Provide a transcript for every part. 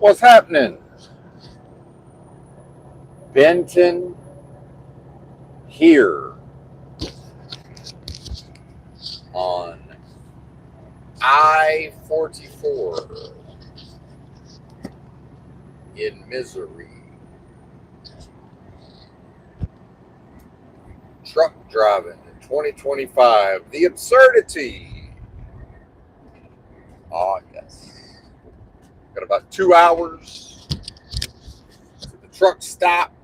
What's happening? Benton here on I-44 in Missouri. Truck driving in 2025. The absurdity. Ah, yes. Got about 2 hours to the truck stop.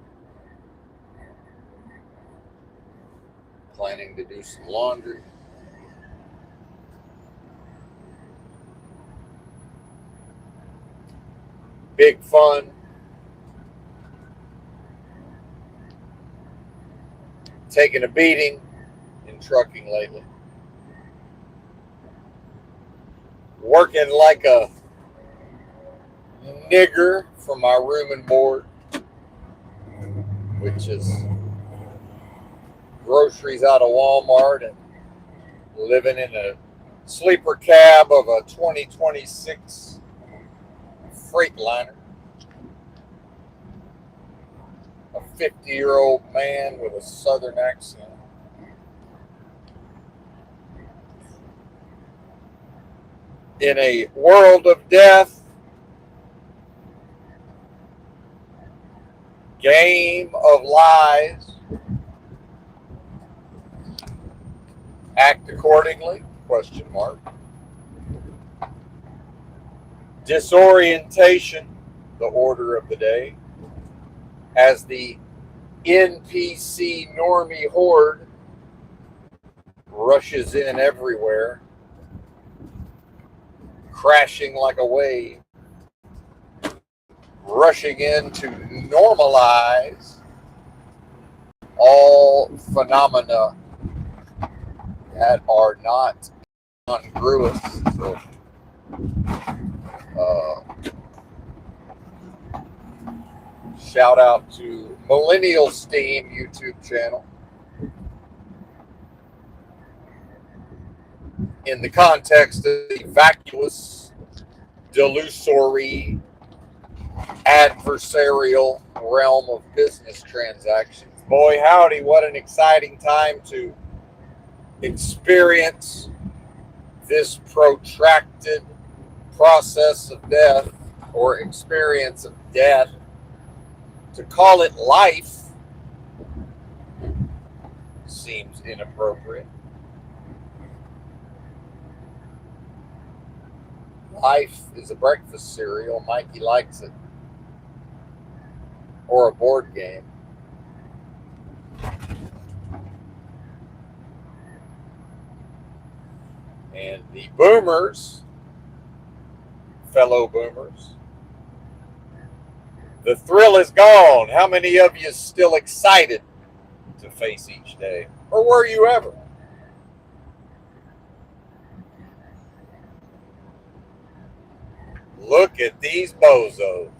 Planning to do some laundry. Big fun. Taking a beating in trucking lately. Working like a nigger for my room and board, which is groceries out of Walmart and living in a sleeper cab of a 2026 Freightliner. A 50-year-old man with a southern accent. In a world of death, game of lies, act accordingly, question mark. Disorientation, the order of the day, as the NPC normie horde rushes in everywhere, crashing like a wave, rushing in to normalize all phenomena that are not congruous. So, shout out to Millennial Steam YouTube channel. In the context of the vacuous, delusory, adversarial realm of business transactions. Boy, howdy, what an exciting time to experience this protracted process of death or experience of death. To call it life seems inappropriate. Life is a breakfast cereal. Mikey likes it. Or a board game. And the boomers, fellow boomers, the thrill is gone. How many of you still excited to face each day? Or were you ever? Look at these bozos.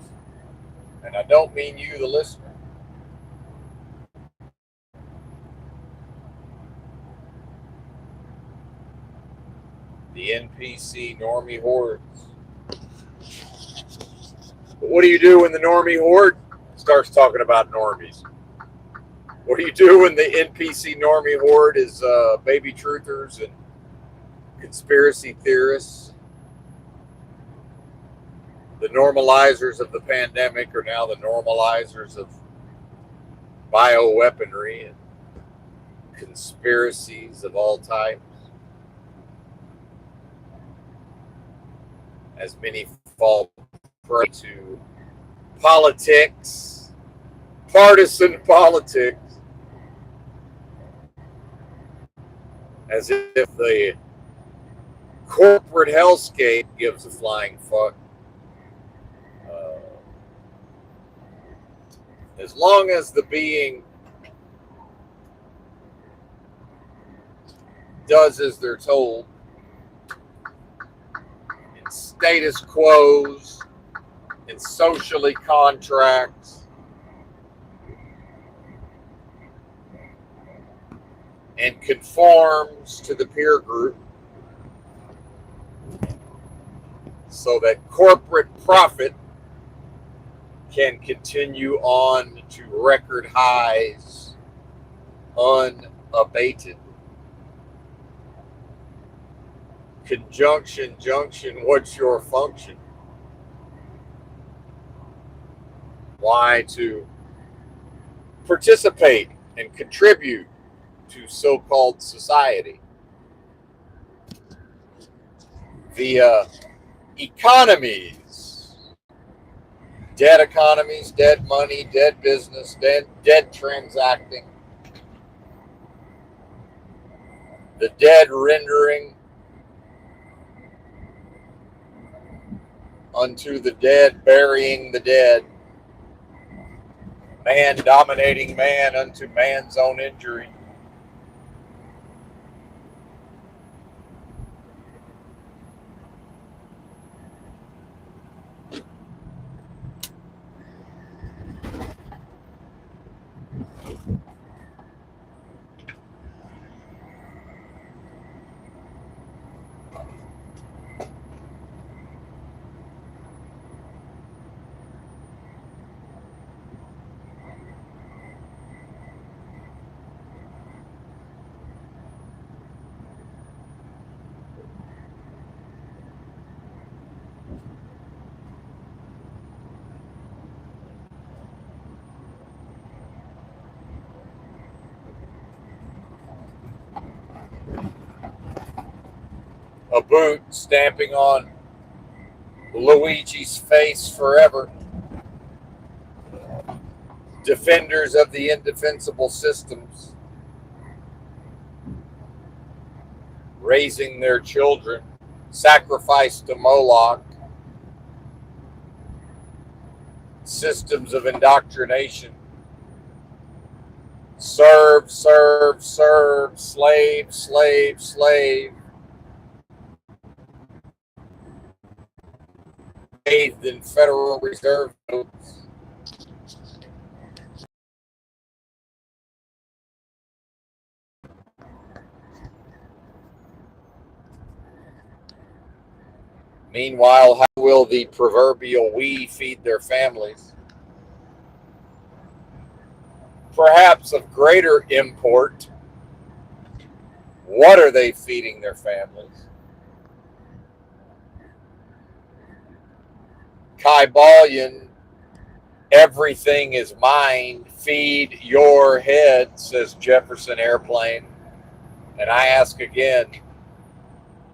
And I don't mean you, the listener. The NPC normie hordes. But what do you do when the normie horde starts talking about normies? What do you do when the NPC normie horde is baby truthers and conspiracy theorists? The normalizers of the pandemic are now the normalizers of bioweaponry and conspiracies of all types. As many fall prey to politics, partisan politics, as if the corporate hellscape gives a flying fuck. As long as the being does as they're told, in status quos, in socially contracts, and conforms to the peer group, so that corporate profit can continue on to record highs unabated. Conjunction, junction, what's your function? Why? To participate and contribute to so-called society via economies, dead economies, dead money, dead business, dead transacting, the dead rendering unto the dead, burying the dead, man dominating man unto man's own injury. A boot stamping on Luigi's face forever. Defenders of the indefensible systems, raising their children, sacrificed to Moloch, systems of indoctrination, serve, serve, serve, slave, slave, slave, bathed in Federal Reserve notes. Meanwhile, how will the proverbial we feed their families? Perhaps of greater import, what are they feeding their families? Kybalion, everything is mine, feed your head, says Jefferson Airplane. And I ask again,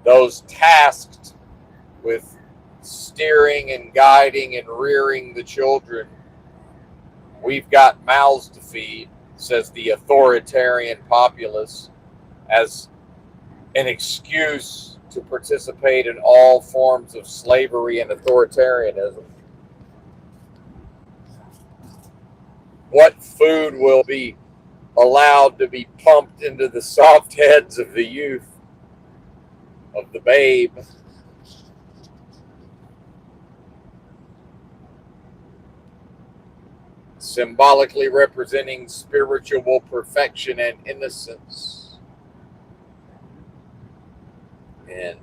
those tasked with steering and guiding and rearing the children, we've got mouths to feed, says the authoritarian populace, as an excuse to participate in all forms of slavery and authoritarianism. What food will be allowed to be pumped into the soft heads of the youth, of the babe? Symbolically representing spiritual perfection and innocence, and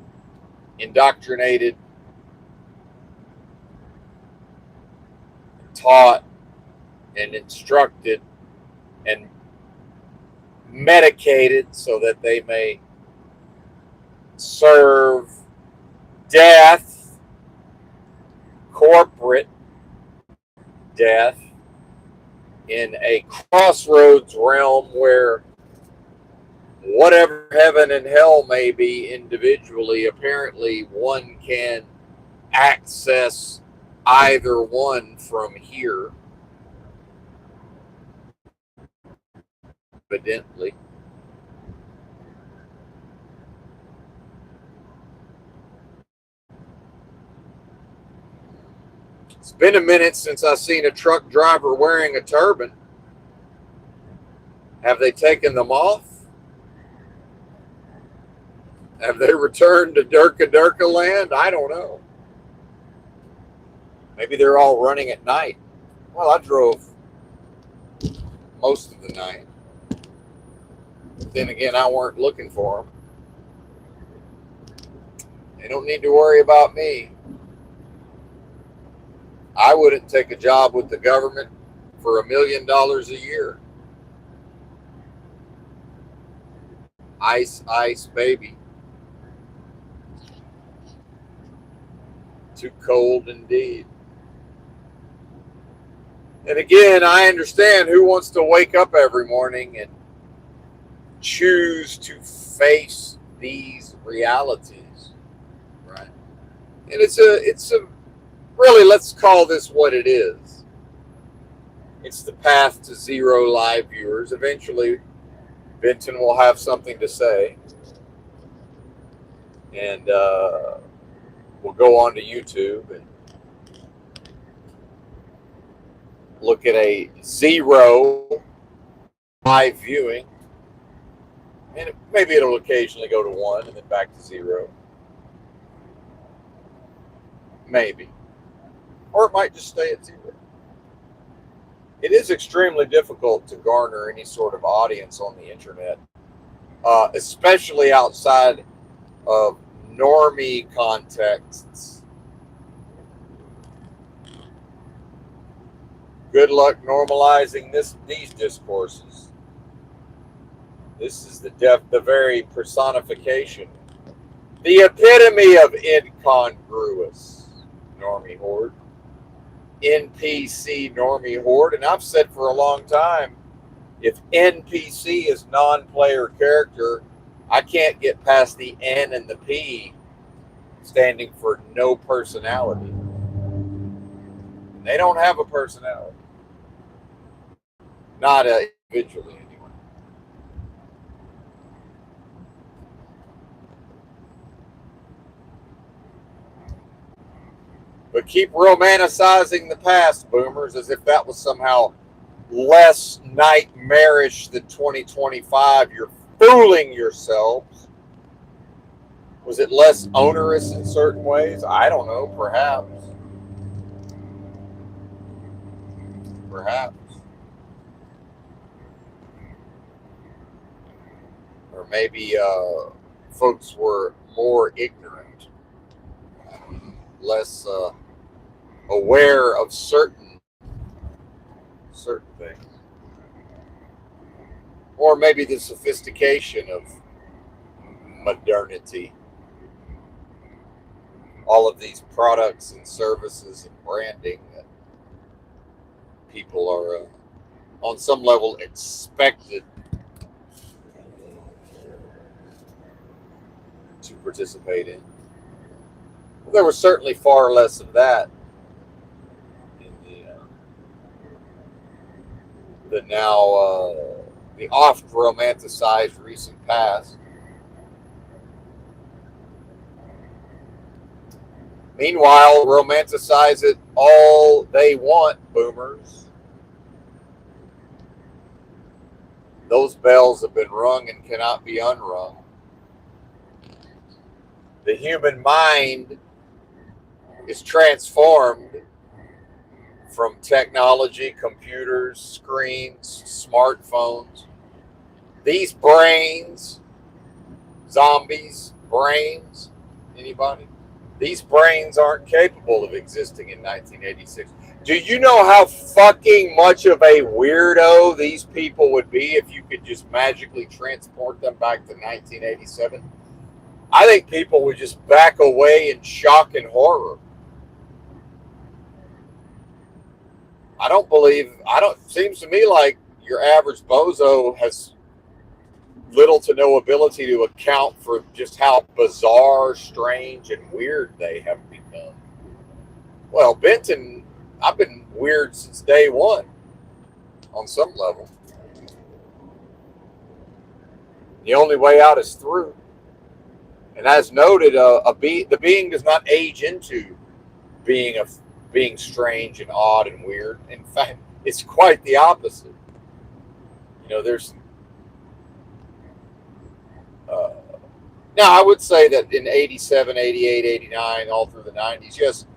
indoctrinated, taught, and instructed, and medicated so that they may serve death, corporate death, in a crossroads realm where whatever heaven and hell may be individually, apparently one can access either one from here, evidently. It's been a minute since I've seen a truck driver wearing a turban. Have they taken them off? Have they returned to Durka Durka land? I don't know. Maybe they're all running at night. Well, I drove most of the night. Then again, I weren't looking for them. They don't need to worry about me. I wouldn't take a job with the government for $1 million a year. Ice, ice, baby. Too cold indeed. And again, I understand who wants to wake up every morning and choose to face these realities, right? And it's a really, let's call this what it is. It's the path to zero live viewers. Eventually, Benton will have something to say, and we'll go on to YouTube and look at a zero live viewing, and maybe it'll occasionally go to 1 and then back to 0. Maybe. Or it might just stay at 0. It is extremely difficult to garner any sort of audience on the internet, especially outside of normie contexts. Good luck normalizing these discourses. This is the very personification, the epitome of incongruous normie horde, NPC normie horde. And I've said for a long time, if NPC is non-player character, I can't get past the N and the P, standing for no personality. They don't have a personality. Not individually, anyway. But keep romanticizing the past, boomers, as if that was somehow less nightmarish than 2025. You're fooling yourselves. Was it less onerous in certain ways? I don't know, perhaps. Perhaps. Or maybe folks were more ignorant, less aware of certain things. Or maybe the sophistication of modernity. All of these products and services and branding that people are on some level expected to participate in. Well, there was certainly far less of that in the now the oft romanticized recent past. Meanwhile, romanticize it all they want, boomers. Those bells have been rung and cannot be unrung. The human mind is transformed from technology, computers, screens, smartphones. These brains, zombies, brains, anybody? These brains aren't capable of existing in 1986. Do you know how fucking much of a weirdo these people would be if you could just magically transport them back to 1987? I think people would just back away in shock and horror. Seems to me like your average bozo has little to no ability to account for just how bizarre, strange, and weird they have become. Well, Benton, I've been weird since day one, on some level. The only way out is through. And as noted, the being does not age into being strange and odd and weird. In fact, it's quite the opposite. There's now I would say that in 87, 88, 89, all through the 90s, yes,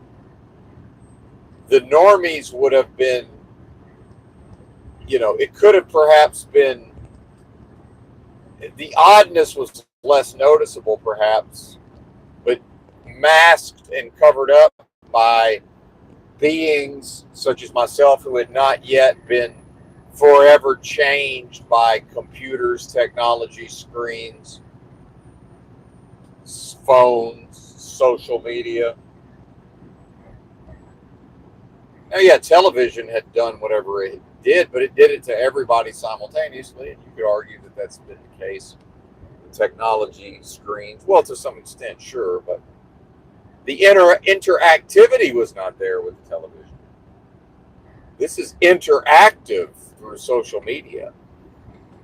the normies would have been, it could have perhaps been, the oddness was less noticeable perhaps, but masked and covered up by beings such as myself who had not yet been forever changed by computers, technology, screens, phones, social media. Now, yeah, television had done whatever it did, but it did it to everybody simultaneously, and you could argue that that's been the case with technology, screens. Well, to some extent, sure, but the interactivity was not there with the television. This is interactive through social media,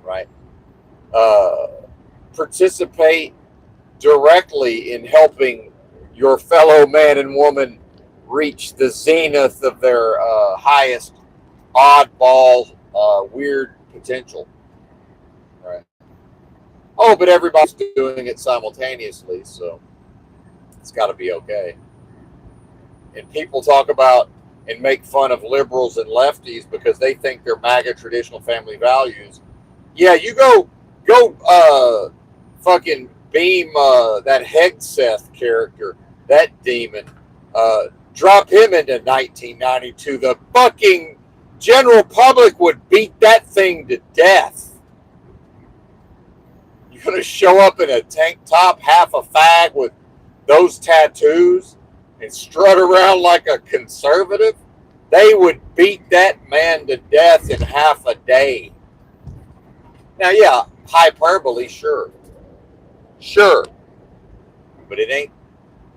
right? Uh, Participate directly in helping your fellow man and woman reach the zenith of their highest oddball, weird potential, right? Oh, but everybody's doing it simultaneously, so it's got to be okay. And people talk about and make fun of liberals and lefties because they think they're MAGA traditional family values. Yeah, you fucking beam that Hegseth character, that demon, drop him into 1992. The fucking general public would beat that thing to death. You're gonna show up in a tank top, half a fag with those tattoos, and strut around like a conservative? They would beat that man to death in half a day. Now, yeah, hyperbole, sure. Sure. But it ain't.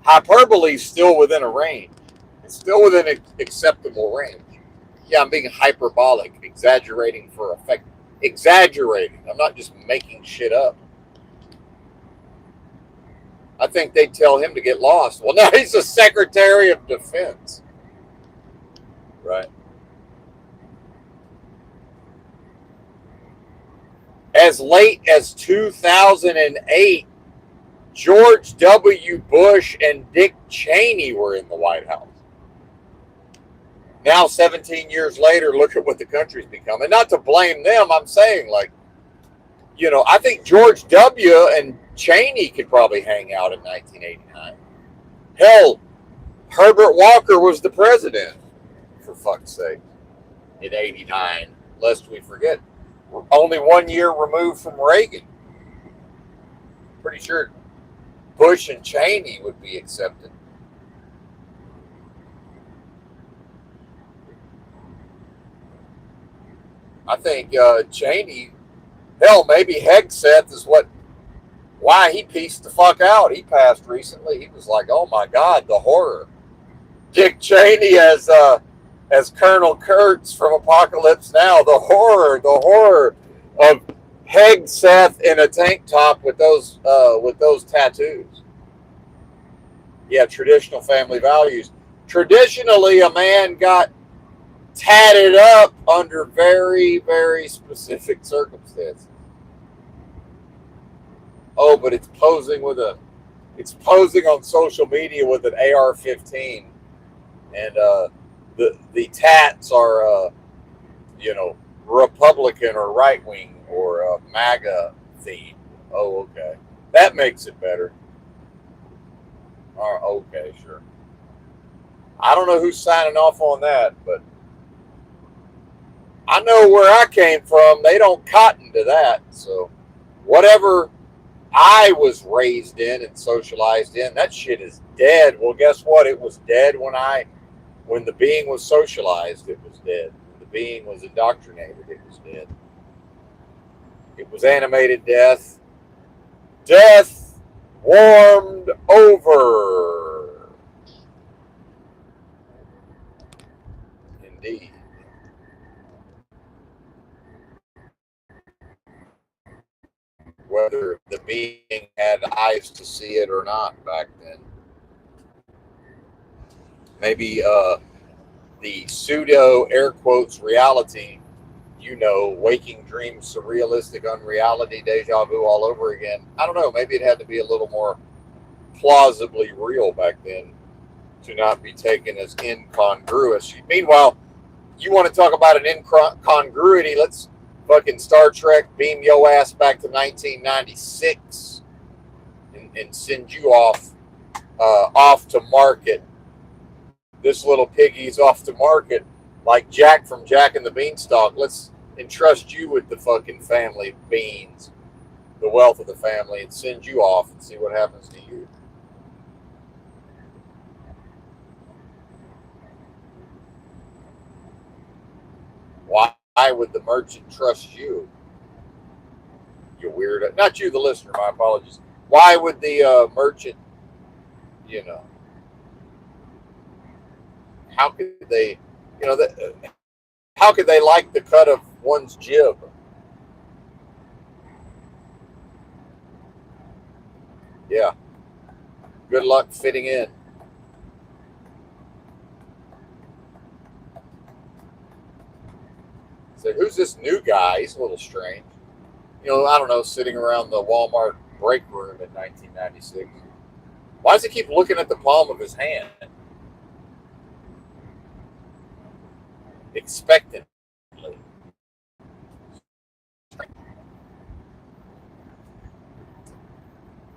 Hyperbole still within a range. It's still within an acceptable range. Yeah, I'm being hyperbolic, exaggerating for effect. Exaggerating. I'm not just making shit up. I think they'd tell him to get lost. Well, now he's the Secretary of Defense. Right. As late as 2008, George W. Bush and Dick Cheney were in the White House. Now, 17 years later, look at what the country's become. And not to blame them, I'm saying, like, you know, I think George W. and Cheney could probably hang out in 1989. Hell, Herbert Walker was the president, for fuck's sake, in 89, lest we forget. We're only 1 year removed from Reagan. Pretty sure Bush and Cheney would be accepted. I think Cheney, hell, maybe Hegseth is why he pieced the fuck out. He passed recently. He was like, oh my God, the horror. Dick Cheney as Colonel Kurtz from Apocalypse Now, the horror of Hegseth in a tank top with those tattoos. Yeah, traditional family values. Traditionally, a man got tatted up under very, very specific circumstances. Oh, but it's posing on social media with an AR-15, and the tats are Republican or right wing or MAGA themed. Oh, okay, that makes it better. Okay, sure. I don't know who's signing off on that, but I know where I came from. They don't cotton to that. So whatever I was raised in and socialized in, that shit is dead. Well, guess what? It was dead when the being was socialized. It was dead. When the being was indoctrinated. It was dead. It was animated death. Death warmed over. Indeed. Whether the being had eyes to see it or not back then. Maybe the pseudo air quotes reality, waking dreams, surrealistic unreality, deja vu all over again. I don't know. Maybe it had to be a little more plausibly real back then to not be taken as incongruous. Meanwhile, you want to talk about an incongruity? Let's fucking Star Trek beam your ass back to 1996 and send you off to market this little piggy's off the market, like Jack from Jack and the Beanstalk. Let's entrust you with the fucking family beans, the wealth of the family, and send you off and see what happens to you. Why would the merchant trust you? You weirdo. Not you, the listener. My apologies. Why would the merchant, you know, how could they, you know, how could they like the cut of one's jib? Yeah. Good luck fitting in. So who's this new guy? He's a little strange. You know, I don't know, sitting around the Walmart break room in 1996. Why does he keep looking at the palm of his hand? Expectantly.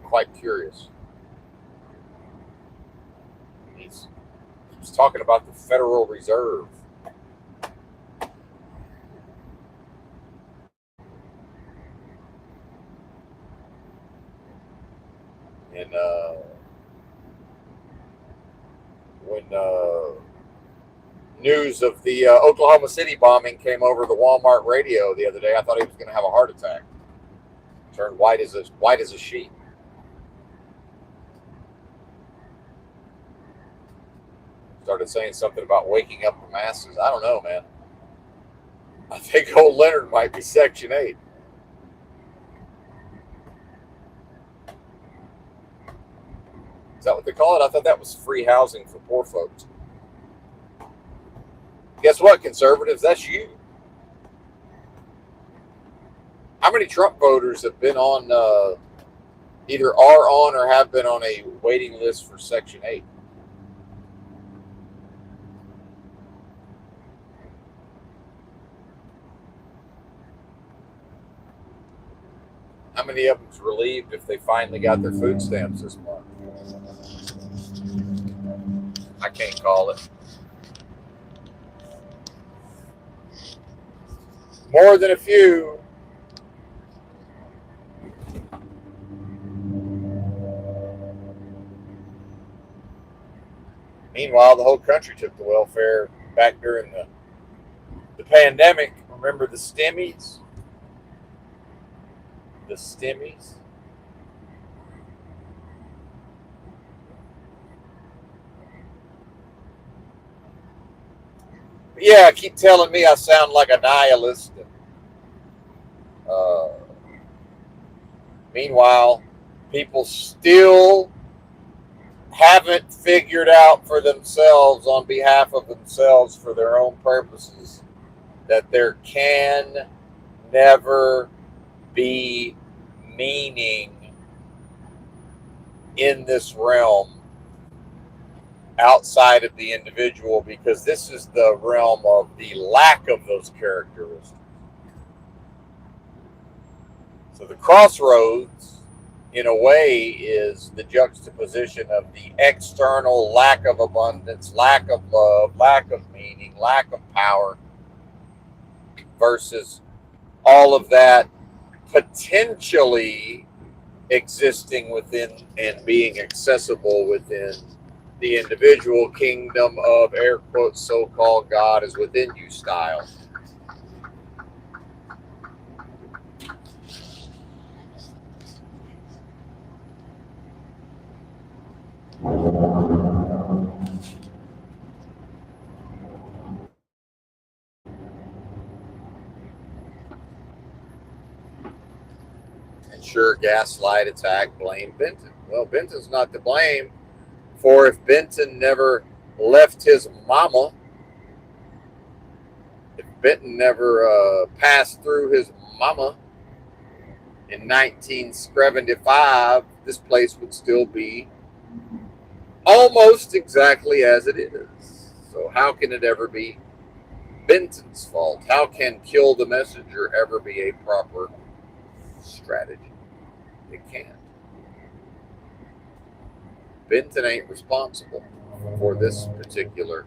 Quite curious. He's talking about the Federal Reserve. And when news of the Oklahoma City bombing came over the Walmart radio the other day, I thought he was going to have a heart attack. Turned white as a sheet. Started saying something about waking up the masses. I don't know, man. I think old Leonard might be Section 8. Is that what they call it? I thought that was free housing for poor folks. Guess what, conservatives? That's you. How many Trump voters have been on, either are on or have been on a waiting list for Section 8? How many of them's relieved if they finally got their food stamps this month? I can't call it. More than a few. Meanwhile, the whole country took the welfare back during the pandemic. Remember the stimmies? The stimmies? Yeah, keep telling me I sound like a nihilist. Uh, Meanwhile, people still haven't figured out for themselves, on behalf of themselves, for their own purposes, that there can never be meaning in this realm outside of the individual, because this is the realm of the lack of those characteristics. So the crossroads, in a way, is the juxtaposition of the external lack of abundance, lack of love, lack of meaning, lack of power, versus all of that potentially existing within and being accessible within the individual. Kingdom of, air quotes, so-called God is within you style. And sure, gaslight, attack, blame Benton. Well, Benton's not to blame, for if Benton never left his mama, if Benton never passed through his mama in 1975, this place would still be almost exactly as it is. So how can it ever be Benton's fault? How can kill the messenger ever be a proper strategy? It can't. Benton ain't responsible for this particular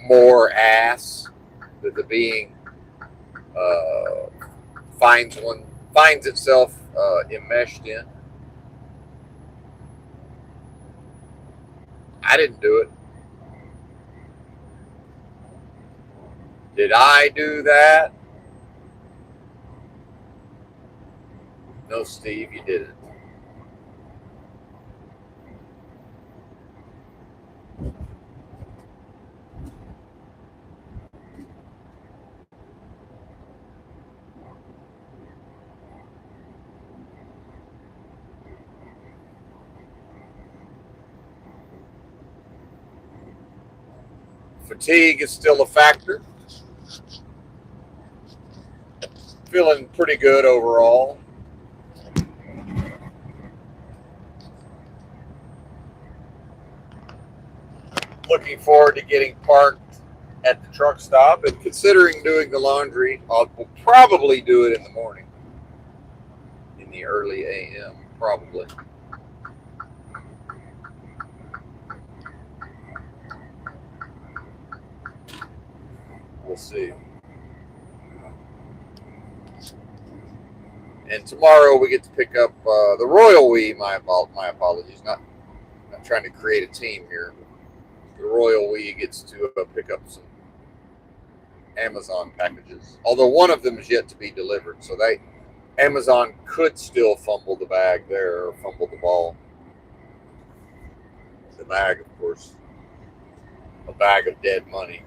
morass that the being finds itself enmeshed in. I didn't do it. Did I do that? No, Steve, you didn't. Fatigue is still a factor. Feeling pretty good overall. Looking forward to getting parked at the truck stop and considering doing the laundry. We'll probably do it in the morning, in the early AM, probably. We'll see. And tomorrow we get to pick up the Royal We. My apologies. Not trying to create a team here. The Royal We gets to pick up some Amazon packages. Although one of them is yet to be delivered, so Amazon could still fumble the bag there or fumble the ball. The bag, of course, a bag of dead money.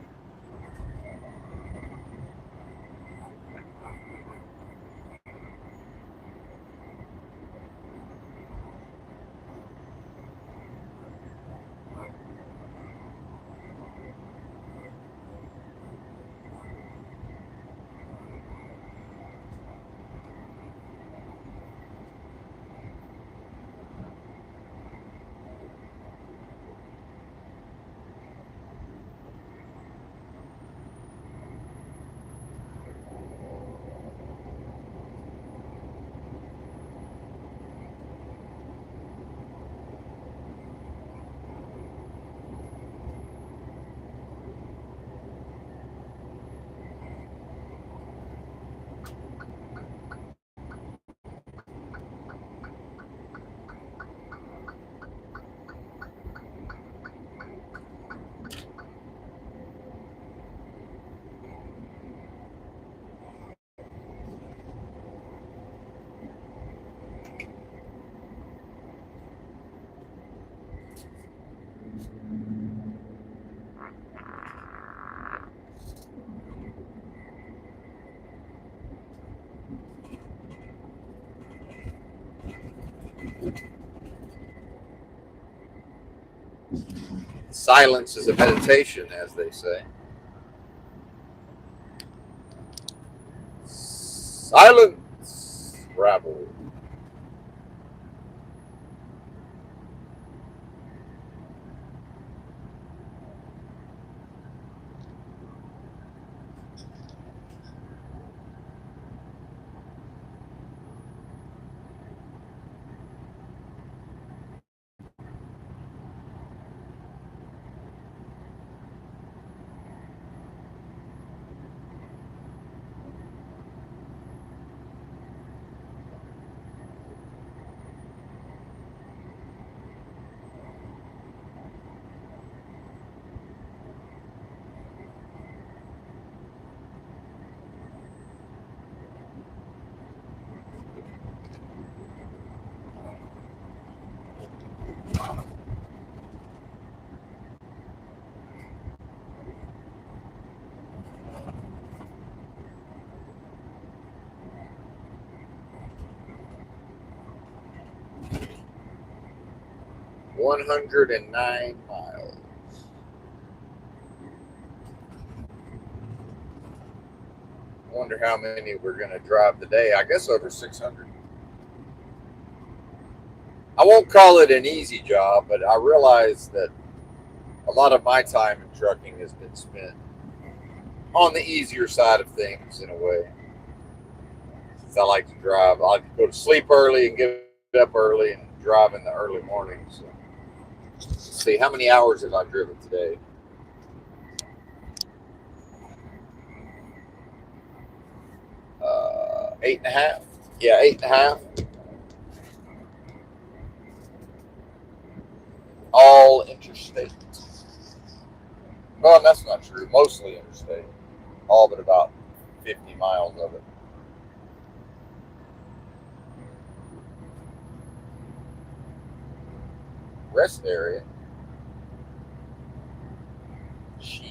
Silence is a meditation, as they say. Silence, rabble. $109 miles. I wonder how many we're going to drive today. I guess over 600. I won't call it an easy job, but I realize that a lot of my time in trucking has been spent on the easier side of things in a way. Since I like to drive, I like to go to sleep early and get up early and drive in the early mornings. So Let's see, how many hours have I driven today? Eight and a half. Yeah, 8.5. All interstate. Well, that's not true. Mostly interstate. All but about 50 miles of it. Rest area. Shit.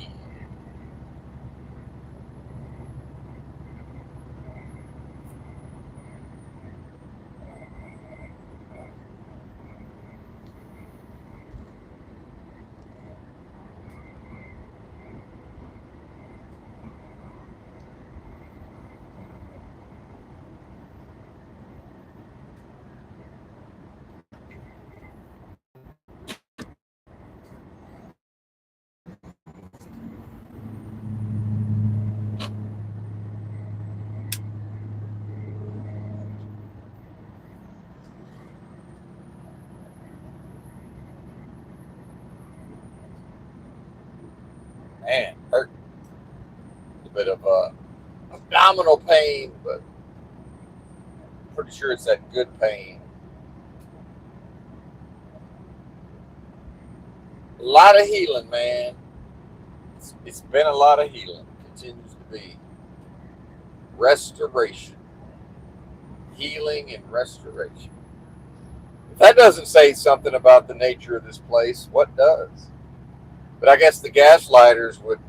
Man, hurt. A bit of abdominal pain, but pretty sure it's that good pain. A lot of healing, man. It's been a lot of healing. Continues to be restoration, healing, and restoration. If that doesn't say something about the nature of this place, what does? But I guess the gaslighters would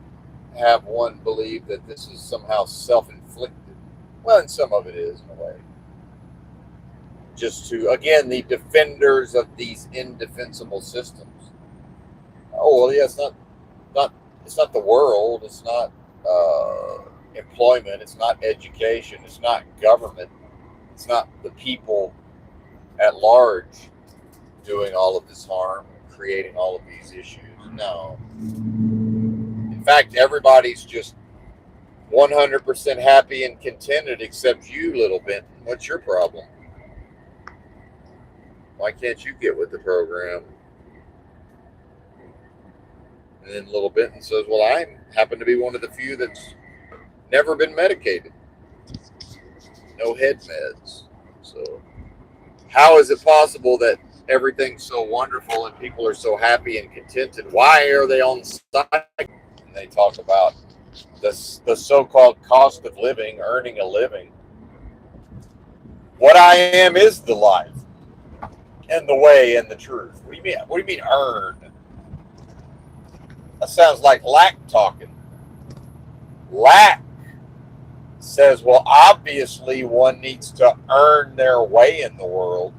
have one believe that this is somehow self-inflicted. Well, and some of it is in a way. Just to, again, the defenders of these indefensible systems. Oh, well, yeah, it's not the world. It's not employment. It's not education. It's not government. It's not the people at large doing all of this harm, creating all of these issues. No. In fact, everybody's just 100% happy and contented except you, little Benton. What's your problem? Why can't you get with the program? And then little Benton says, well, I happen to be one of the few that's never been medicated. No head meds. So how is it possible that everything's so wonderful and people are so happy and contented? Why are they on site? And they talk about the so-called cost of living, earning a living. What I am is the life and the way and the truth. What do you mean? What do you mean earn? That sounds like Lack talking. Lack says, well, obviously one needs to earn their way in the world.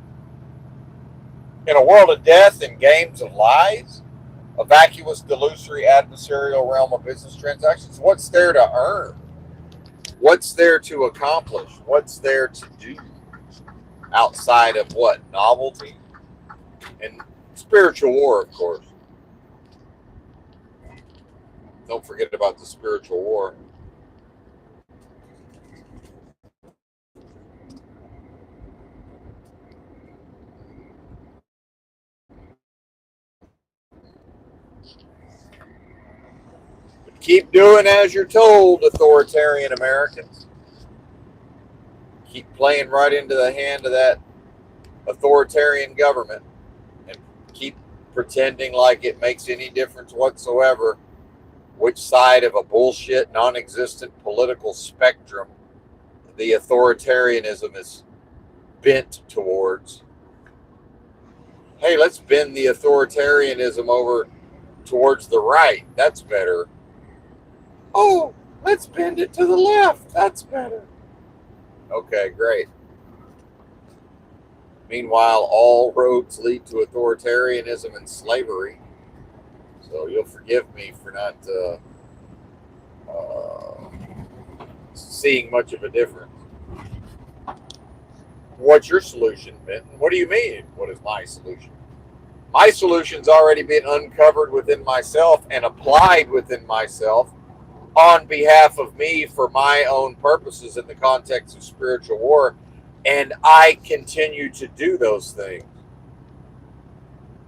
In a world of death and games of lies, a vacuous, delusory, adversarial realm of business transactions, what's there to earn? What's there to accomplish? What's there to do outside of what? Novelty? And spiritual war, of course. Don't forget about the spiritual war. But keep doing as you're told, authoritarian Americans. Keep playing right into the hand of that authoritarian government and keep pretending like it makes any difference whatsoever which side of a bullshit, non-existent political spectrum the authoritarianism is bent towards. Hey, let's bend the authoritarianism over towards the right. That's better. Oh, let's bend it to the left. That's better. Okay, great. Meanwhile, all roads lead to authoritarianism and slavery. So you'll forgive me for not seeing much of a difference. What's your solution, Benton? What do you mean? What is my solution? My solution's already been uncovered within myself and applied within myself on behalf of me for my own purposes in the context of spiritual war, and I continue to do those things.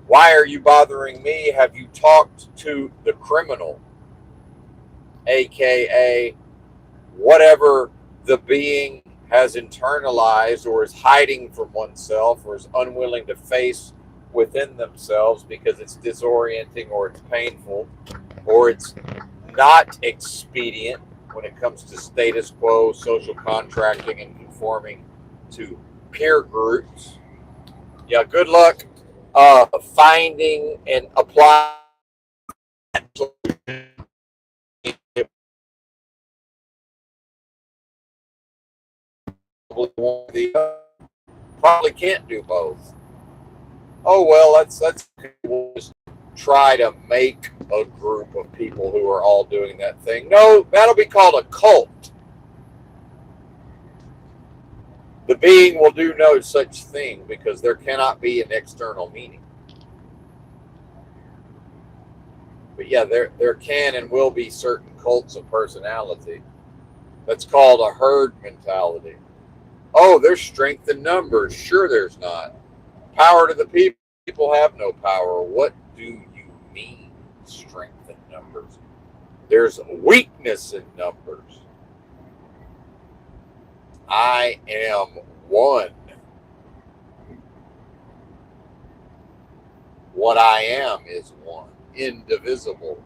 Why are you bothering me? Have you talked to the criminal? AKA whatever the being has internalized or is hiding from oneself or is unwilling to face within themselves because it's disorienting or it's painful or it's not expedient when it comes to status quo, social contracting, and conforming to peer groups. Yeah, good luck finding and applying probably can't do both. Oh well, let's we'll just try to make a group of people who are all doing that thing. No, that'll be called a cult. The being will do no such thing because there cannot be an external meaning. But yeah, there can and will be certain cults of personality. That's called a herd mentality. Oh, there's strength in numbers. Sure, there's not. Power to the people. People have no power. What do you mean, strength in numbers? There's weakness in numbers. I am one. What I am is one, indivisible,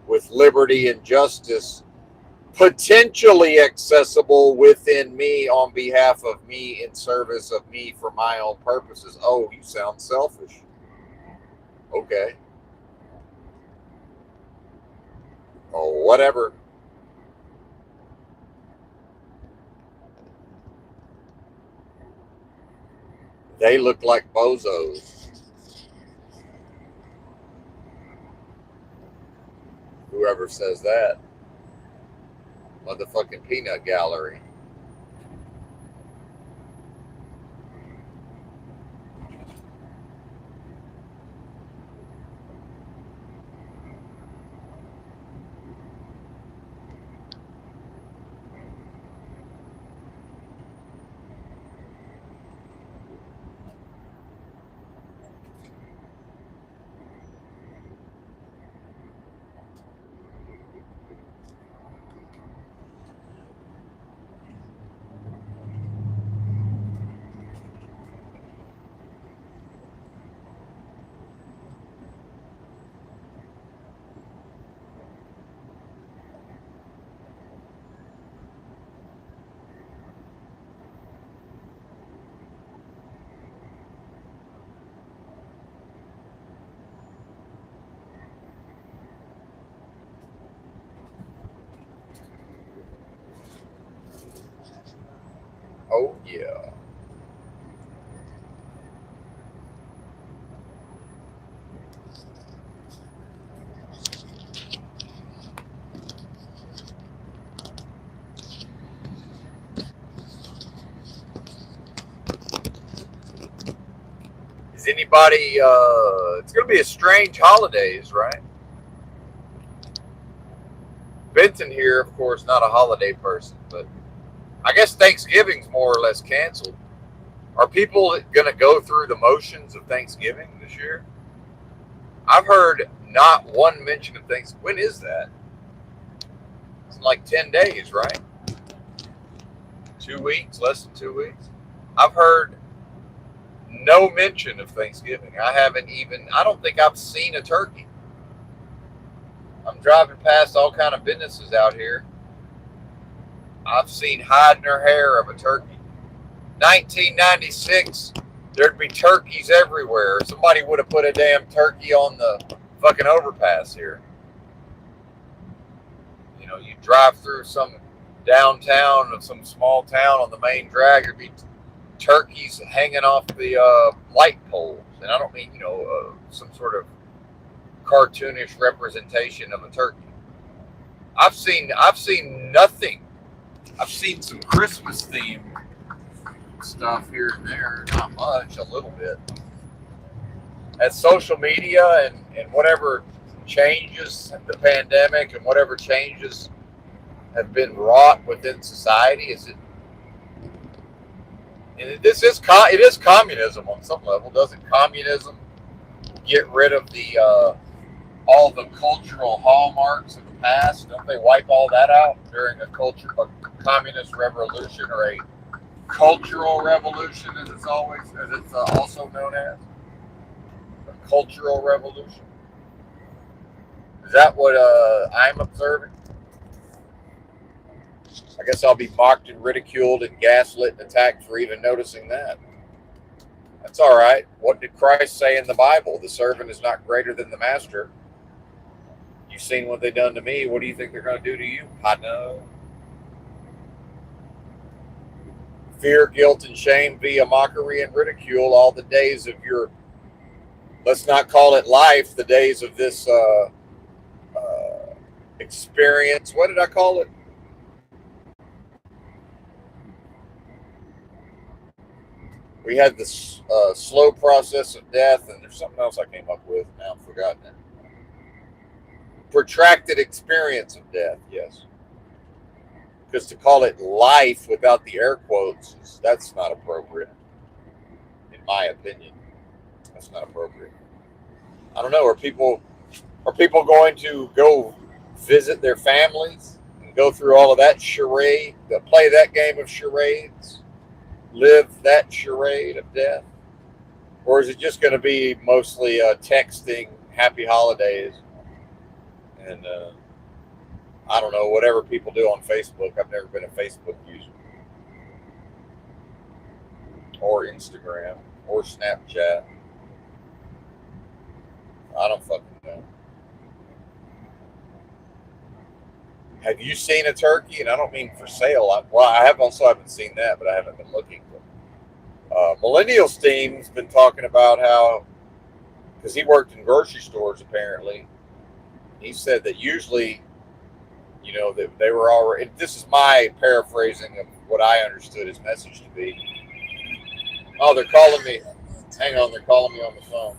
with liberty and justice potentially accessible within me on behalf of me in service of me for my own purposes. Oh, you sound selfish. Okay. Oh, whatever. They look like bozos. Whoever says that. Motherfucking peanut gallery. Oh, yeah. Is anybody, it's going to be a strange holidays, right? Benton here, of course, not a holiday person, but I guess Thanksgiving's more or less canceled. Are people going to go through the motions of Thanksgiving this year? I've heard not one mention of Thanksgiving. When is that? It's in like 10 days, right? 2 weeks, less than 2 weeks. I've heard no mention of Thanksgiving. I don't think I've seen a turkey. I'm driving past all kind of businesses out here. I've seen hide nor hair of a turkey. 1996, there'd be turkeys everywhere. Somebody would have put a damn turkey on the fucking overpass here. You know, you drive through some downtown of some small town on the main drag, there'd be turkeys hanging off the light poles. And I don't mean, some sort of cartoonish representation of a turkey. I've seen nothing. I've seen some Christmas themed stuff here and there, not much, a little bit. As social media and whatever changes, the pandemic and whatever changes have been wrought within society, is And it is communism on some level. Doesn't communism get rid of the all the cultural hallmarks of the past? Don't they wipe all that out during a communist revolution, or a cultural revolution, as it's also known as a cultural revolution? Is that what I'm observing? I guess I'll be mocked and ridiculed and gaslit and attacked for even noticing that. That's all right. What did Christ say in the Bible? The servant is not greater than the master. You've seen what they've done to me. What do you think they're going to do to you? I know. Fear, guilt, and shame via mockery and ridicule all the days of your, let's not call it life, the days of this experience. What did I call it? We had this slow process of death, and there's something else I came up with. Now I've forgotten it. Protracted experience of death, yes. Because to call it life without the air quotes, that's not appropriate, in my opinion. That's not appropriate. I don't know. Are people going to go visit their families and go through all of that charade, play that game of charades, live that charade of death? Or is it just going to be mostly texting happy holidays and I don't know, whatever people do on Facebook? I've never been a Facebook user, or Instagram, or Snapchat. I don't fucking know. Have you seen a turkey? And I don't mean for sale. I haven't seen that, but I haven't been looking. Millennial Steam's been talking about how, because he worked in grocery stores apparently, he said that usually, that they were already. This is my paraphrasing of what I understood his message to be. Oh, they're calling me. Hang on, they're calling me on the phone.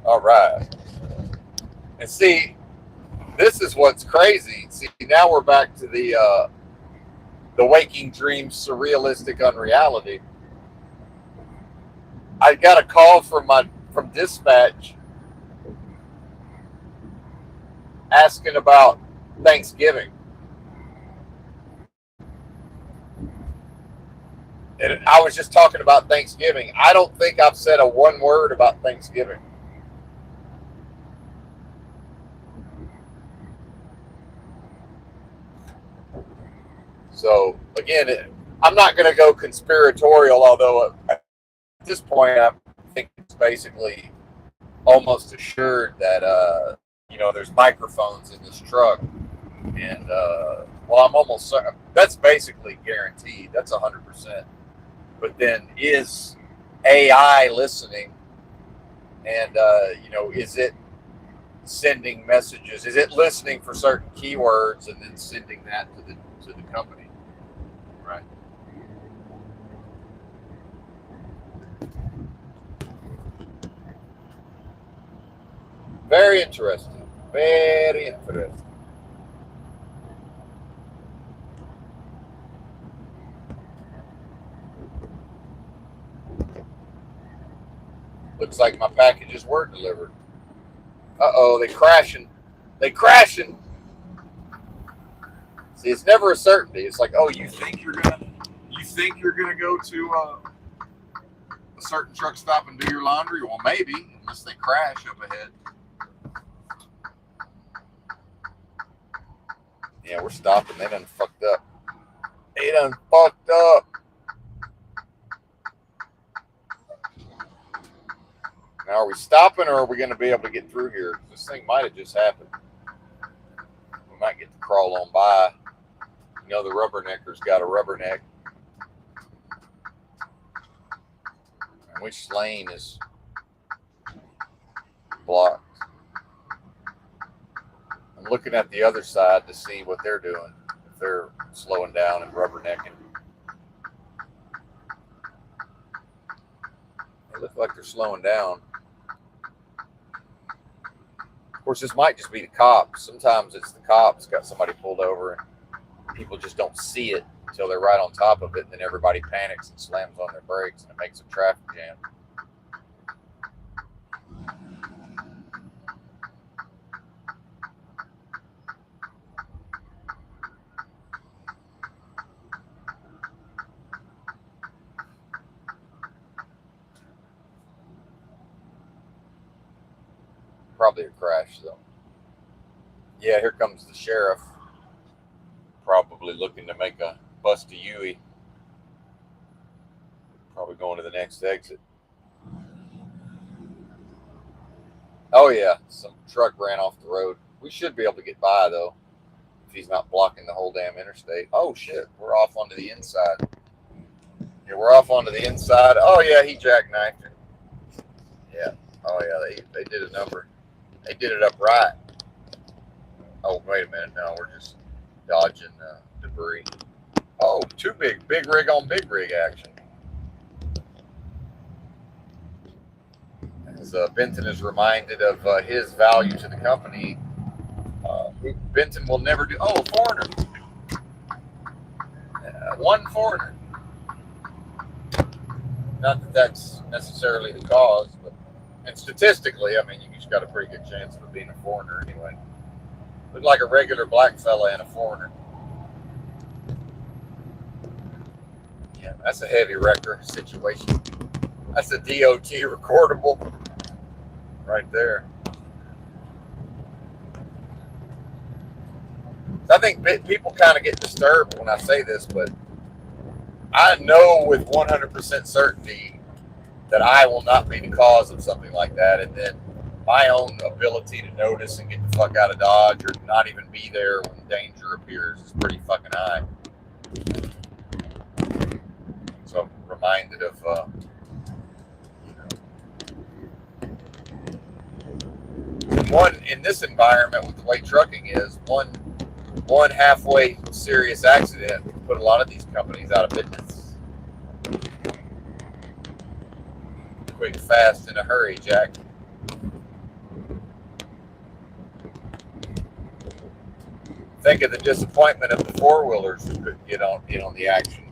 All right. And see, this is what's crazy. See, now we're back to the waking dream, surrealistic unreality. I got a call from dispatch asking about Thanksgiving, and I was just talking about Thanksgiving. I don't think I've said a one word about Thanksgiving. So again, I'm not going to go conspiratorial, although at this point I think it's basically almost assured that there's microphones in this truck, and well, I'm almost certain that's basically guaranteed. That's 100%. But then is AI listening, and is it sending messages? Is it listening for certain keywords and then sending that to the company? Right. Very interesting. Very interesting. Looks like my packages were delivered. Uh-oh, they crashing. They crashing. See, it's never a certainty. It's like, oh, you think you're gonna go to a certain truck stop and do your laundry? Well, maybe, unless they crash up ahead. Yeah, we're stopping. They done fucked up. They done fucked up. Now, are we stopping, or are we going to be able to get through here? This thing might have just happened. We might get to crawl on by. The rubbernecker's got a rubberneck. And which lane is blocked? I'm looking at the other side to see what they're doing. If they're slowing down and rubbernecking. They look like they're slowing down. Of course, this might just be the cops. Sometimes it's the cops got somebody pulled over and people just don't see it until they're right on top of it, and then everybody panics and slams on their brakes and it makes a traffic jam. Probably a crash, though. Yeah, here comes the sheriff. Probably looking to make a bust a Yui. Probably going to the next exit. Oh, yeah. Some truck ran off the road. We should be able to get by, though, if he's not blocking the whole damn interstate. Oh, shit. We're off onto the inside. Yeah, we're off onto the inside. Oh, yeah, he jackknifed it. Yeah. Oh, yeah, they did a number. They did it upright. Oh, wait a minute. No, we're just dodging debris. Oh, too big. Big rig on big rig action. As Benton is reminded of his value to the company, Benton will never do. Oh, foreigner. One foreigner. Not that that's necessarily the cause, but and statistically, I mean, you just got a pretty good chance of being a foreigner anyway. Look like a regular black fella and a foreigner. Yeah, that's a heavy wrecker situation. That's a DOT recordable right there. I think people kind of get disturbed when I say this, but I know with 100% certainty that I will not be the cause of something like that. And then my own ability to notice and get the fuck out of Dodge or not even be there when danger appears is pretty fucking high. So I'm reminded of, one, in this environment with the way trucking is, one halfway serious accident would put a lot of these companies out of business. Quick, fast, in a hurry, Jack. Think of the disappointment of the four-wheelers who couldn't get on the action,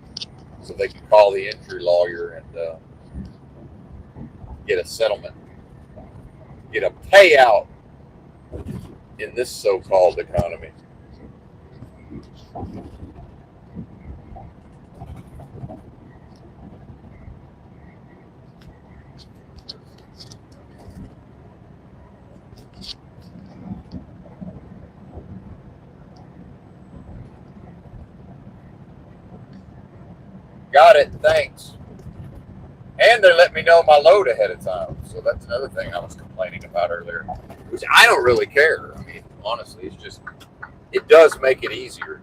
so they could call the injury lawyer and get a settlement, get a payout in this so-called economy. Got it, thanks. And they let me know my load ahead of time. So that's another thing I was complaining about earlier, which I don't really care. I mean, honestly, it's just, it does make it easier.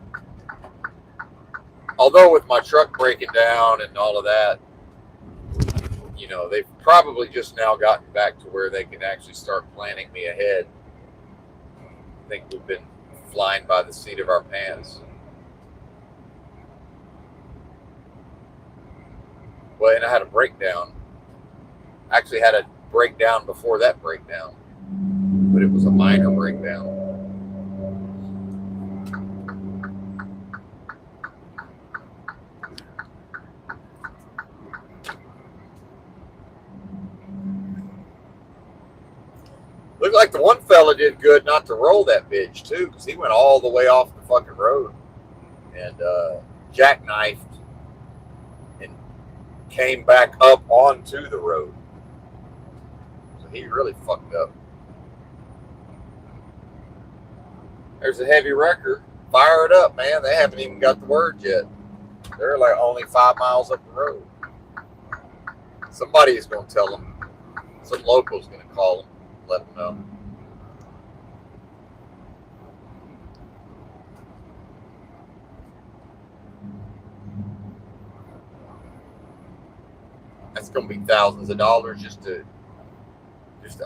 Although with my truck breaking down and all of that, you know, they've probably just now gotten back to where they can actually start planning me ahead. I think we've been flying by the seat of our pants. Well, and I had a breakdown. I actually had a breakdown before that breakdown, but it was a minor breakdown. Looked like the one fella did good not to roll that bitch too, because he went all the way off the fucking road and jackknifed and came back up onto the road. So he really fucked up. There's a heavy wrecker. Fire it up, man. They haven't even got the word yet. They're like only 5 miles up the road. Somebody is going to tell them. Some local's going to call them, let them know. That's going to be thousands of dollars just to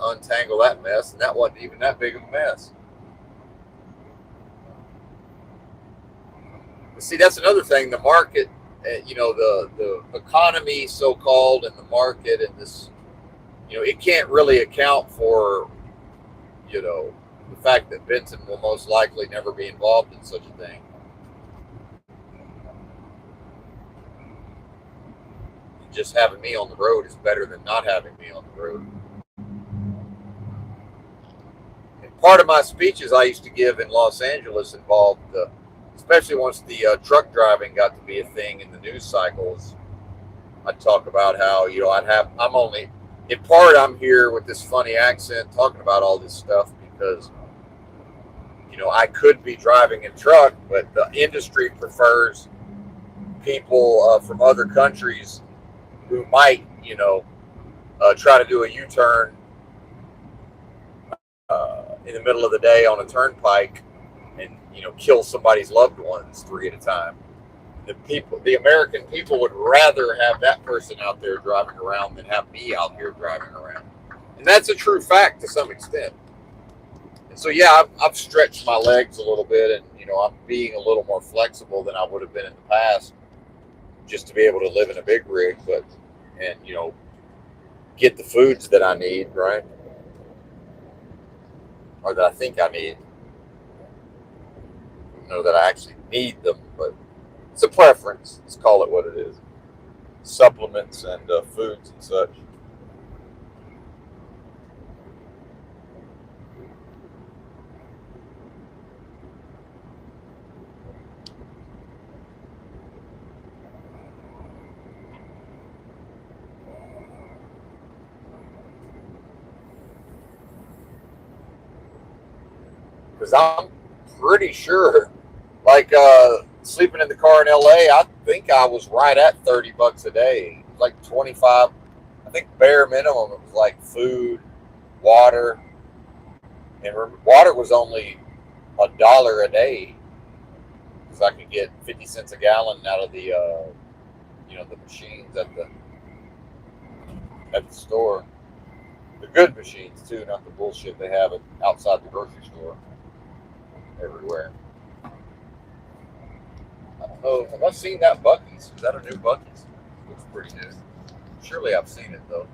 untangle that mess, and that wasn't even that big of a mess. But see, that's another thing. The market, you know, the economy, so-called, and the market, and this, you know, it can't really account for, you know, the fact that Benton will most likely never be involved in such a thing. Just having me on the road is better than not having me on the road. And part of my speeches I used to give in Los Angeles involved, especially once the truck driving got to be a thing in the news cycles, I'd talk about how, you know, I'm only, in part I'm here with this funny accent talking about all this stuff because, you know, I could be driving a truck, but the industry prefers people from other countries who might, you know, try to do a U-turn in the middle of the day on a turnpike and, you know, kill somebody's loved ones 3 at a time. The American people would rather have that person out there driving around than have me out here driving around. And that's a true fact to some extent. And so, yeah, I've stretched my legs a little bit, and, you know, I'm being a little more flexible than I would have been in the past just to be able to live in a big rig, and, you know, get the foods that I need, right? Or that I think I need. I don't know that I actually need them, but it's a preference. Let's call it what it is. Supplements and foods and such. Because I'm pretty sure, like sleeping in the car in LA, I think I was right at $30 a day. It was like 25. I think bare minimum it was like food, water, and water was only $1 a day because I could get 50 cents a gallon out of the you know, the machines at the store. The good machines too, not the bullshit they have outside the grocery store everywhere. I don't know. Have I seen that Buc-ee's? Is that a new Buc-ee's? Looks pretty new. Surely I've seen it though.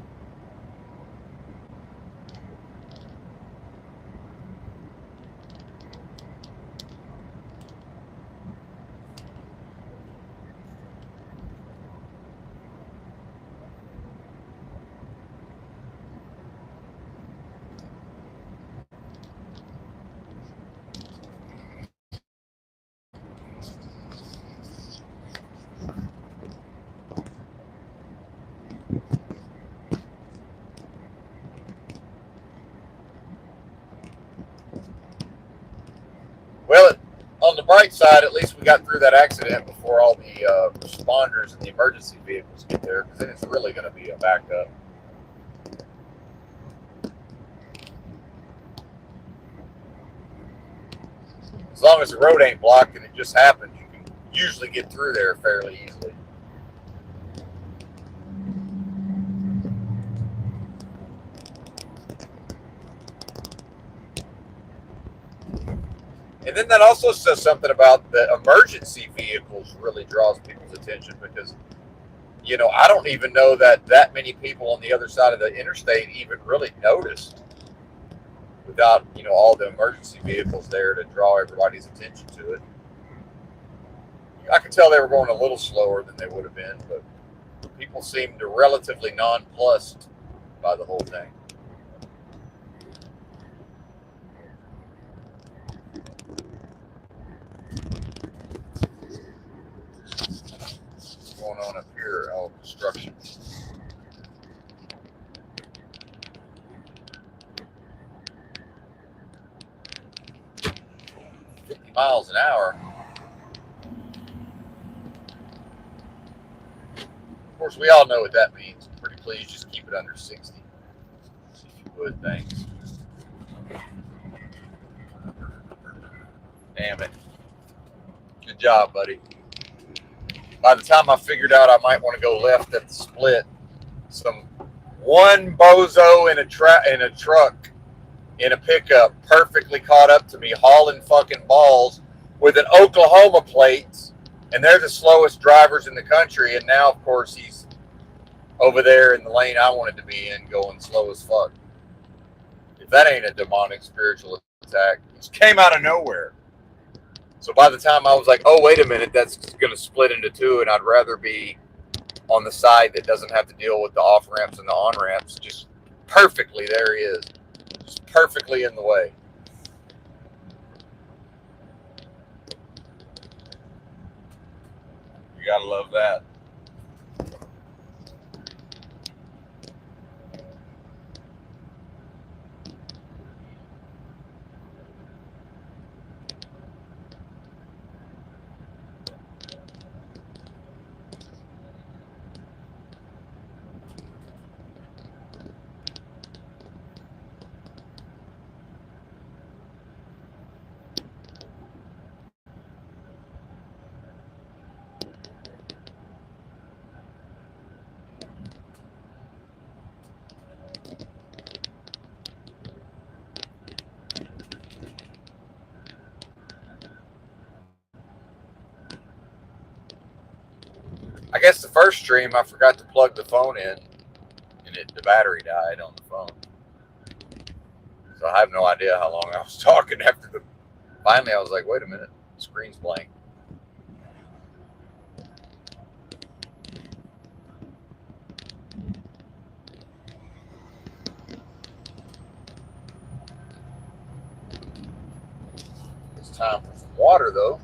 on the bright side, at least we got through that accident before all the responders and the emergency vehicles get there, because then it's really going to be a backup. As long as the road ain't blocked and it just happens, you can usually get through there fairly easily. And then that also says something about the emergency vehicles really draws people's attention, because, you know, I don't even know that many people on the other side of the interstate even really noticed without, you know, all the emergency vehicles there to draw everybody's attention to it. I could tell they were going a little slower than they would have been, but people seemed relatively nonplussed by the whole thing. What's going on up here? Oh, construction. Miles an hour. Of course, we all know what that means. Pretty please just keep it under 60. If you would, thanks. Damn it. Good job, buddy. By the time I figured out I might want to go left at the split, one bozo in a truck in a pickup perfectly caught up to me, hauling fucking balls with an Oklahoma plate, and they're the slowest drivers in the country. And now, of course, he's over there in the lane I wanted to be in, going slow as fuck. If that ain't a demonic spiritual attack, it just came out of nowhere. So by the time I was like, oh, wait a minute, that's going to split into two, and I'd rather be on the side that doesn't have to deal with the off ramps and the on ramps, just perfectly, there he is. Just perfectly in the way. You gotta love that. I guess the first stream I forgot to plug the phone in, and the battery died on the phone. So I have no idea how long I was talking after the. Finally, I was like, wait a minute, the screen's blank. It's time for some water, though.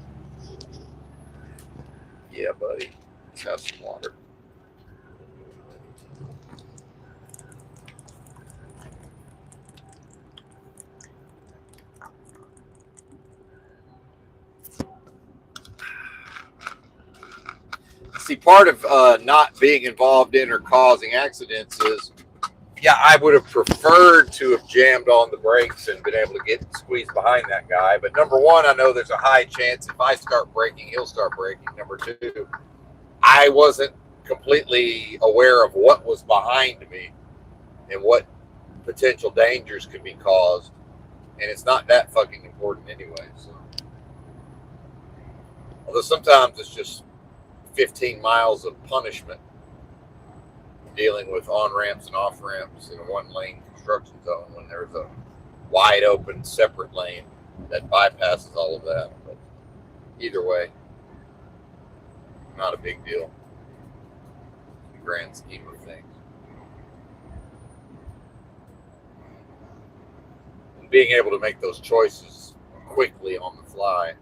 Yeah, buddy. Let's have some water. See, part of not being involved in or causing accidents is, yeah, I would have preferred to have jammed on the brakes and been able to get squeezed behind that guy. But number one, I know there's a high chance if I start braking, he'll start braking. Number two, I wasn't completely aware of what was behind me and what potential dangers could be caused. And it's not that fucking important anyway. So, although sometimes it's just 15 miles of punishment dealing with on-ramps and off-ramps in a one-lane construction zone when there's a wide open separate lane that bypasses all of that. But either way, not a big deal in the grand scheme of things. And being able to make those choices quickly on the fly.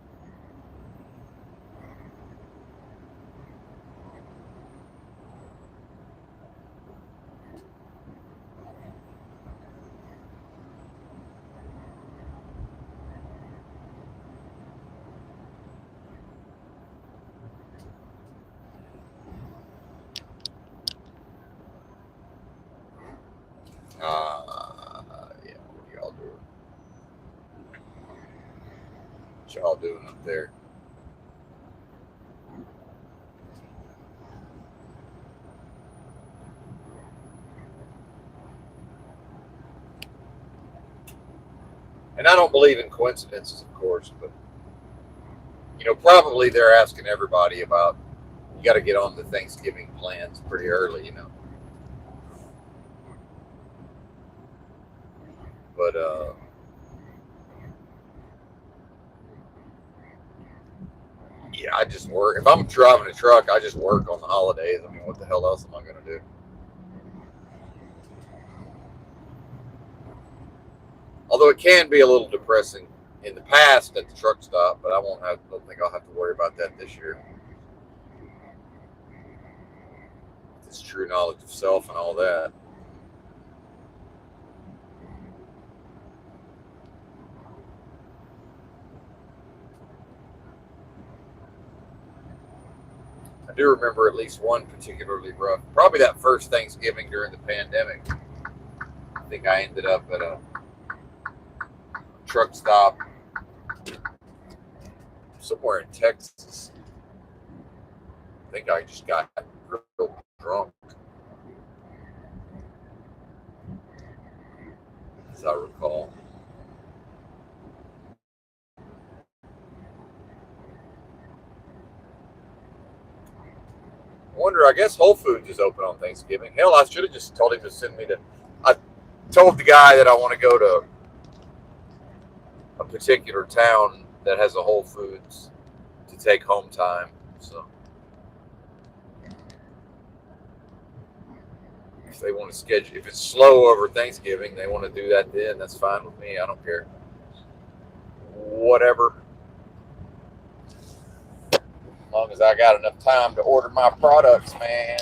What y'all doing up there? And I don't believe in coincidences, of course, but probably they're asking everybody about. You got to get on the Thanksgiving plans pretty early, But yeah, I just work. If I'm driving a truck, I just work on the holidays. I mean, what the hell else am I going to do? Although it can be a little depressing in the past at the truck stop, but I won't have. Don't think I'll have to worry about that this year. It's true knowledge of self and all that. I do remember at least one particularly rough. Probably that first Thanksgiving during the pandemic. I think I ended up at a truck stop somewhere in Texas. I think I just got real drunk, as I recall. I wonder, I guess Whole Foods is open on Thanksgiving. Hell, I should have just told him to send me to. I told the guy that I want to go to a particular town that has a Whole Foods to take home time. So if they want to schedule, if it's slow over Thanksgiving, they want to do that then, that's fine with me. I don't care. Whatever. As long as I got enough time to order my products, man.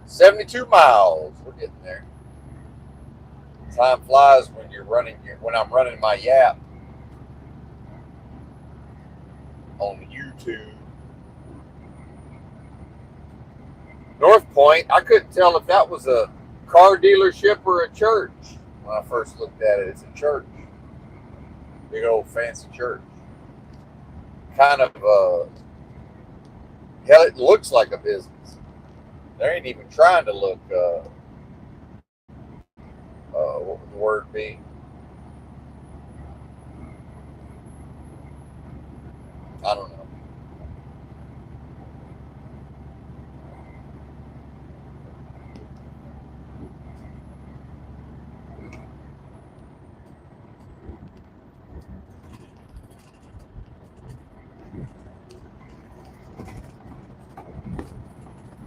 $72 miles. We're getting there. Time flies when you're running. When I'm running my yap on YouTube. North Point. I couldn't tell if that was a car dealership or a church when I first looked at it. It's a church, big old fancy church. Kind of. Hell, it looks like a business. They ain't even trying to look. What would the word be? I don't know.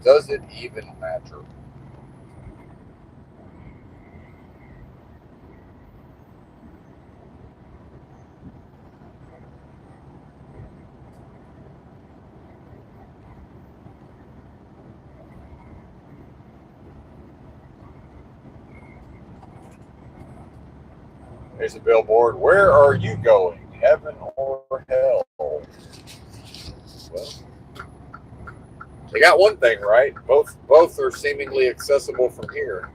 Does it even matter? There's a billboard. Where are you going? Heaven or hell? Well, they got one thing right. Both are seemingly accessible from here.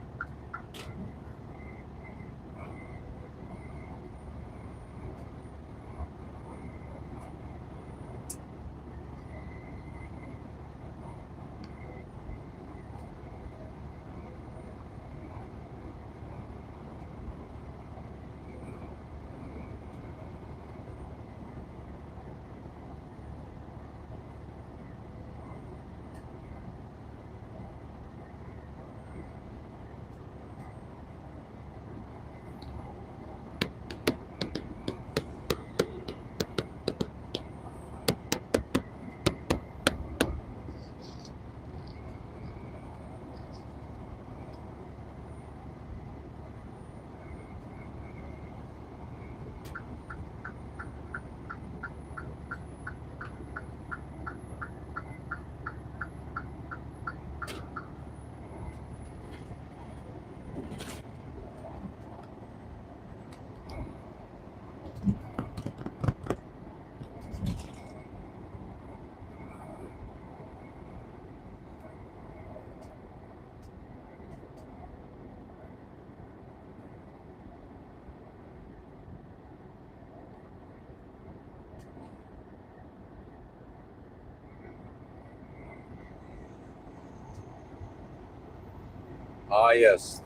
Ah, yes.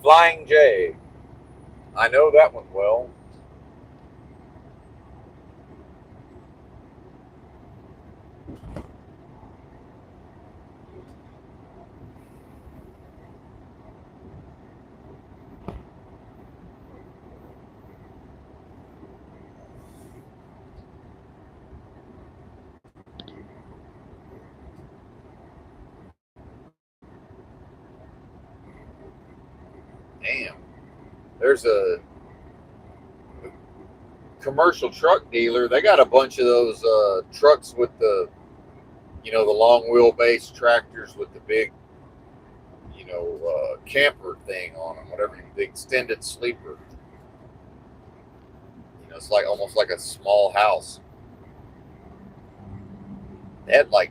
Flying J. I know that one well. Damn. There's a commercial truck dealer. They got a bunch of those trucks with the long wheelbase tractors with the big, camper thing on them, whatever, the extended sleeper. It's like almost like a small house. They had like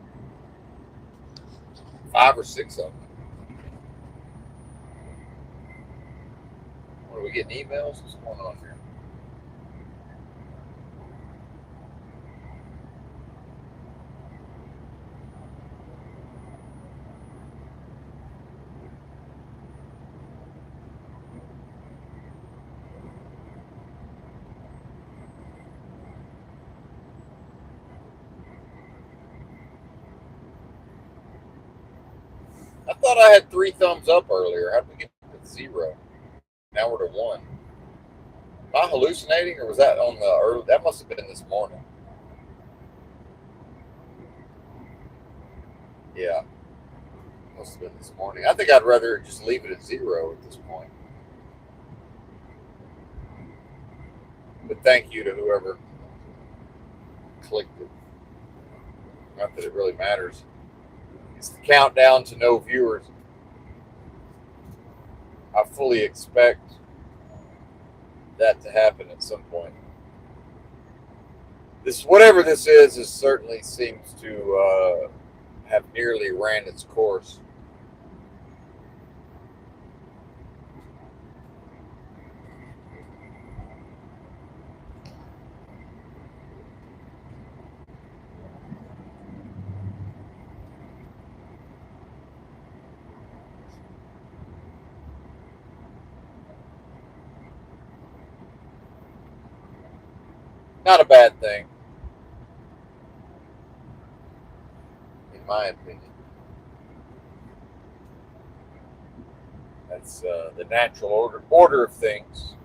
5 or 6 of them. What, are we getting emails? What's going on here? I thought I had 3 thumbs up earlier. How did we get to 0? Now we're to 1. Am I hallucinating, or was that on the early? That must have been this morning. Yeah, must have been this morning. I think I'd rather just leave it at 0 at this point. But thank you to whoever clicked it. Not that it really matters. It's the countdown to no viewers. I fully expect that to happen at some point. This, whatever this is certainly seems to have nearly ran its course. Not a bad thing, in my opinion. That's the natural order of things,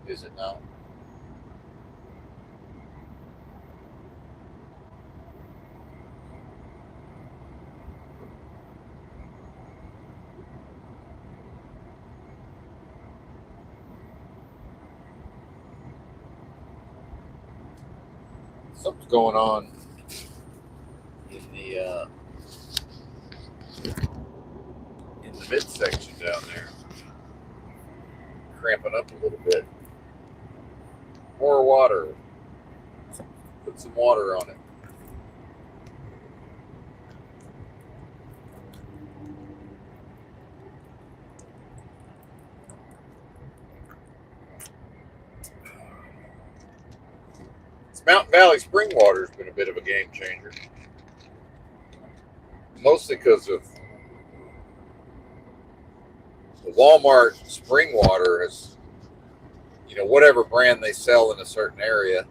is it not? Something's going on in the midsection down there, cramping up a little bit. More water. Put some water on it. This Mountain Valley spring water has been a bit of a game changer. Mostly because of the Walmart spring water is, whatever brand they sell in a certain area,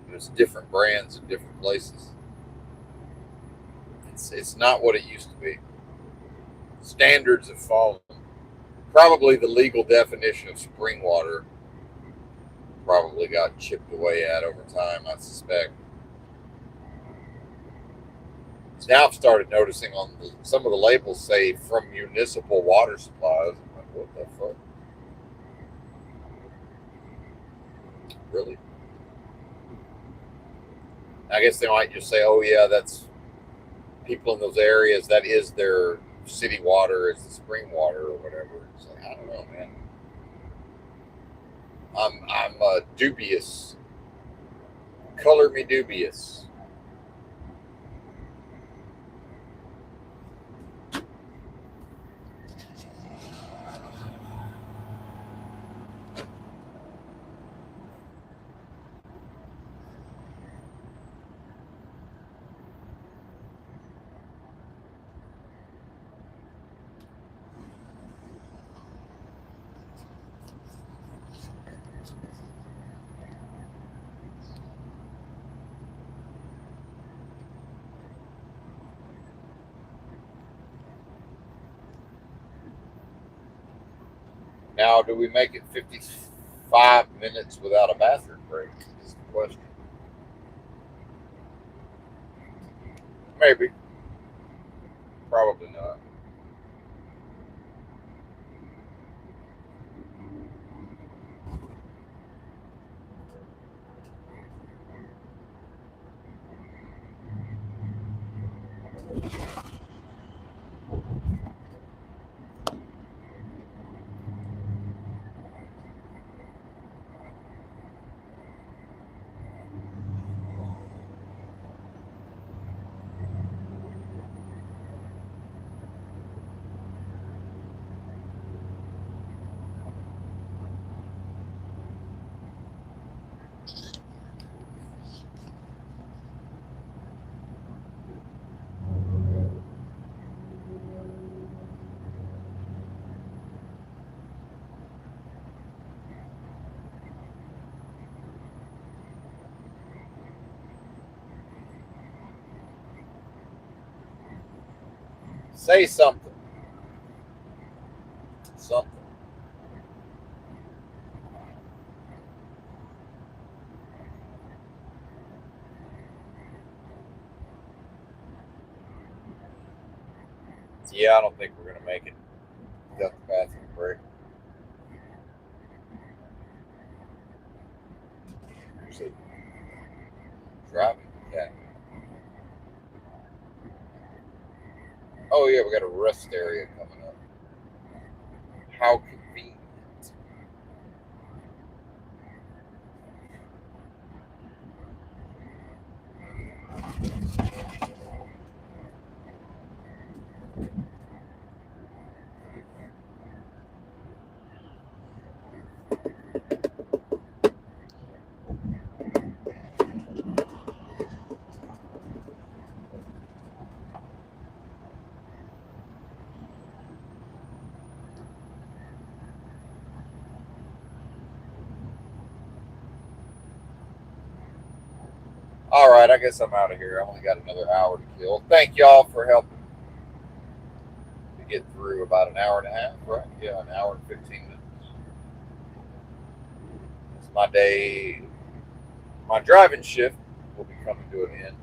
there's different brands in different places. It's not what it used to be. Standards have fallen. Probably the legal definition of spring water probably got chipped away at over time, I suspect. Now I've started noticing on some of the labels say from municipal water supplies. I'm like, what the fuck? Really? I guess they might just say, oh, yeah, that's people in those areas, that is their city water, is the spring water or whatever. It's like, I don't know, man. I'm dubious. Color me dubious. Now, do we make it 55 minutes without a bathroom break? Is the question. Maybe. Probably not. Say something. Something. Yeah, I don't think we're going to make it without the bathroom break. Usually driving. Yeah. Oh, yeah, we got a rest area coming up. How convenient. All right, I guess I'm out of here. I only got another hour to kill. Thank y'all for helping to get through about an hour and a half, right? Yeah, an hour and 15 minutes. It's my day. My driving shift will be coming to an end.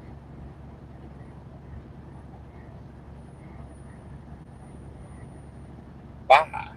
Bye.